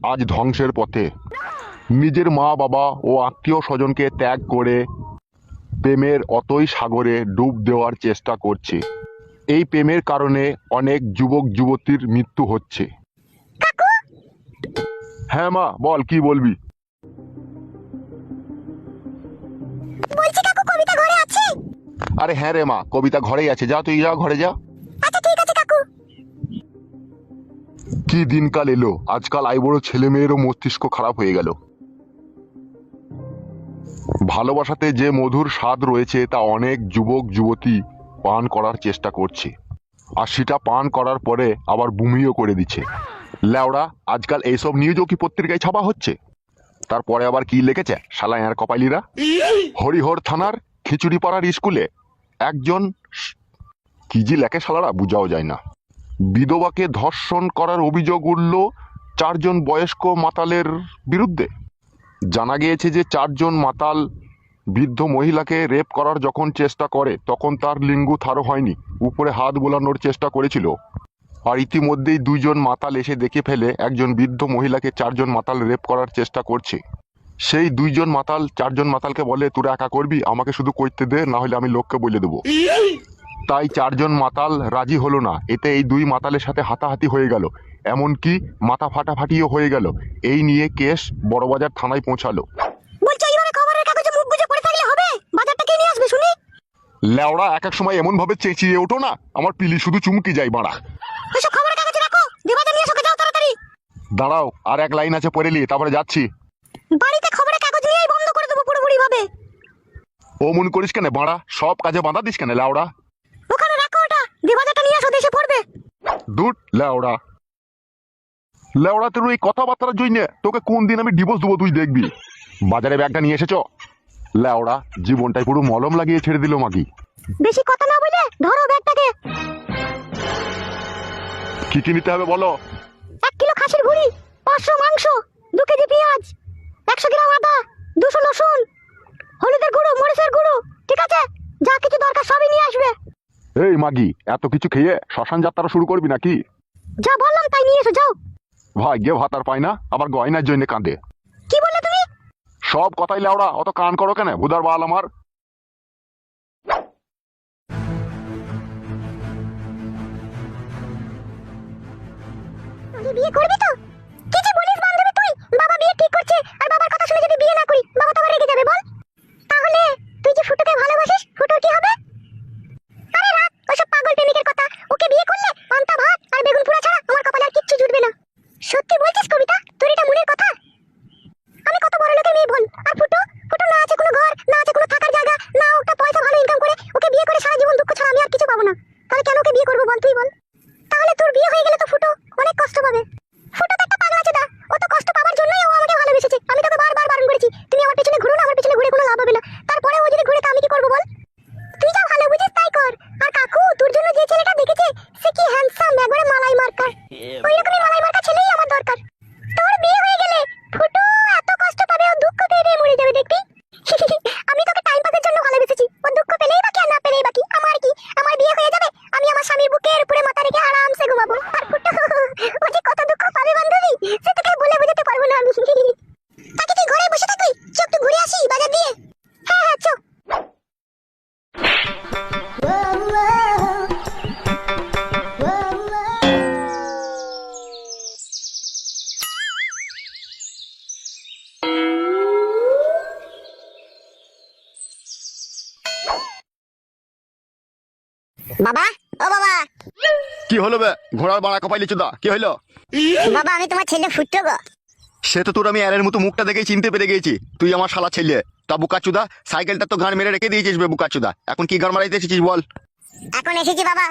আজ ধ্বংসের পথে। নিজের মা বাবা ও আত্মীয় স্বজনকে ত্যাগ করে প্রেমের অতই সাগরে ডুব দেওয়ার চেষ্টা করছে। এই প্রেমের কারণে অনেক যুবক যুবতীর মৃত্যু হচ্ছে। হ্যাঁ মা, বল কি বলবি? বলছি কাকু, কবিতা ঘরে আছে? আরে হ্যাঁ রে মা, কবিতা ঘরেই আছে, যা তুই যা ঘরে যা। আচ্ছা ঠিক আছে কাকু। কি দিনকাল এলো, আজকাল আইবড় ছেলে মেয়েরও মস্তিষ্ক খারাপ হয়ে গেল। ভালোবাসাতে যে মধুর স্বাদ রয়েছে তা অনেক যুবক যুবতী পান করার চেষ্টা করছে, আর সেটা পান করার পরে আবার বুমিও করে দিচ্ছে। লেওড়া, আজকাল এইসব নিউজও কি পত্রিকায় ছাপা হচ্ছে? তারপরে আবার কি লিখেছে শালা এর কপালিরা? হরিহর থানার খিচুড়িপাড়ার স্কুলে একজন কি জি লেখে শালারা, বুঝাও যায় না। বিধবাকে ধর্ষণ করার অভিযোগ উঠল 4 জন বয়স্ক মাতালের বিরুদ্ধে। জানা গিয়েছে যে 4 জন মাতাল বৃদ্ধ মহিলাকে রেপ করার যখন চেষ্টা করে তখন তার লিঙ্গ থারো হয়নি, উপরে হাত বোলানোর চেষ্টা করেছিল। আর ইতিমধ্যেই 2 জন মাতাল এসে দেখে ফেলে একজন বৃদ্ধ মহিলাকে 4 জন মাতাল রেপ করার চেষ্টা করছে। সেই 2 জন মাতাল 4 জন মাতালকে বলে, তোরা একা করবি, আমাকে শুধু করতে দে, না হলে আমি লোককে বলে দেবো। তাই 4 জন মাতাল রাজি হলো না। এতে এই 2 মাতালের সাথে হাতাহাতি হয়ে গেল, এমনকি মাথা ফাটাফাটিও হয়ে গেল। এই নিয়ে কেস বড়বাজার থানায় পৌঁছালো। বলছি এইভাবে খবরের কাগজে মুখ বুজে পড়ে থাকলে হবে? বাজারটা কে নিয়ে আসবে শুনি? লেওড়া, এক এক সময় এমন ভাবে চেঁচিয়ে ওঠো না, আমার পিলি শুধু চুমকি যায় বাড়া। ওসব খবরের কাগজে রাখো, দেবাদা নিয়ে এসো, যাও তাড়াতাড়ি। দাঁড়াও, আর এক লাইন আছে পড়ে নি, তারপরে যাচ্ছি। বাড়িতে খবরের কাগজ নিয়েই বন্ধ করে দেবো পুরোপুরি ভাবে। ও মন করিস কেন বাড়া, সব কাজে বাঁধা দিস কেন লেওড়া? ওখানে রাখো ওটা, দেবাদাটা নিয়ে এসো, দেশে পড়বে। দূর লেওড়া। লেওড়া, তোর এই কথাবার্তার জন্য তোকে কোন দিন আমি ডিভোর্স দেবো তুই দেখবি। বাজারে ব্যাগটা নিয়ে এসেছো? লেওড়া, জীবনটাই পুরো মলম লাগিয়ে ছেড়ে দিল মাগি। বেশি কথা না বলে ধরো ব্যাগটাকে। কি কি নিতে হবে বলো? 1 কিলো খাসির ভুঁড়ি, 500 মাংস, 2 কেজি পেঁয়াজ, 100 গ্রাম আদা, 200 রসুন, হলুদের গুঁড়ো, মরিচের গুঁড়ো, ঠিক আছে? যা কিছু দরকার সবই নিয়ে আসবে। এই মাগি, এত কিছু খেয়ে শ্মশান যাত্রা শুরু করবি নাকি? যা বললাম তাই নিয়ে এসো, যাও। ভাগ্যে ভাত আর পায় না, আবার গয়নার জন্য কাঁদে। কি বললে তুমি? সব কথাই লেওড়া, অত কান করো কেন ভুদার বাল আমার। তুই বিয়ে করবি তো? কি যে বলিস বান্ধবী তুই? বাবা বিয়ে ঠিক করছে, আর বাবার কথা শুনে যদি বিয়ে না করি, বাবা তো আবার রেগে যাবে, বল। তাহলে তুই যে ফুটুকে ভালোবাসিস, ফুটুর কি হবে? আরে রাখ ওসব পাগল প্রেমিকের কথা। ওকে বিয়ে করলে পান্তা ভাত আর বেগুন পোড়া ছাড়া আমার কপালে আর কিচ্ছু জুটবে না। সত্যি বলছিস কবিতা? তোর এটা মনের কথা? আমি কত বড় লোকের মেয়ে বল। আর ফুটু, ফুটু না আছে কোনো ঘর, না আছে কোনো থাকার জায়গা, না ওটা পয়সা ভালো ইনকাম করে। ওকে বিয়ে করে সারা জীবন দুঃখ ছাড়া আমি আর কিছু পাবো না। তাহলে কেন ওকে বিয়ে করবো বল, তুই বল। তাহলে তোর বিয়ে হয়ে গেলে তো ফুটু অনেক কষ্ট পাবে। ফুটু তো একটা পাগলা চোদা, ও তো কষ্ট পাওয়ার জন্যই ও আমাকে ভালোবেসেছে। আমি তোকে বারবার বারণ করেছি, তুমি আমার পেছনে ঘুরো না, আমার পেছনে ঘুরে কোনো লাভ হবে না। তারপরে ও যদি ঘুরে তা আমি কি করবো বল? তুই যা ভালো বুঝিস তাই কর। আর কাকু, তোর জন্য যে ছেলেটা দেখেছে সে কি হ্যান্ডসাম, একবারে মালাই মার্কা। ওই রকমই মালাই মার্কা ছেলেই আমার দরকার। তোর বিয়ে হয়ে গেলে ফুটু এত কষ্ট পাবে, ও দুঃখ পেয়ে পেয়ে মরে যাবে দেখবি। আমি তোকে টাইম পাসের জন্য ভালোবেসেছি, ও দুঃখ পেলেই বাকি আর না পেলেই বাকি। আমার কি, আমার বিয়ে হয়ে যাবে, আমি আমার স্বামীর বুকের উপরে মাথা রেখে আরামসে ঘুমাবো। আর ফুটু ও যে কত দুঃখ পাবে বান্ধবী, সে তোকে বলে বোঝাতে পারবো না আমি। তাকে তুই ঘরে বসে থাকবি, চোখ তো ঘুরে আসি বাজার দিয়ে। হ্যাঁ হ্যাঁ চোখ। বাবা, ও বাবা। কি হলো বে ঘোড়ার বাড়া কপাইলি চোদা, কি হইলো? বাবা আমি তোমার ছেলে ফুটু গো। সে তো তোর আমি এর মতো মুখটা দেখেই চিনতে পেরে গেছি, তুই আমার শালা ছেলে। তা বুকাচুদা, সাইকেলটা তো গান মেরে রেখে দিয়েছিস বে বুকাচুদা, এখন কি গান মারাইতে এসেছিস বল? এখন এসেছি বাবা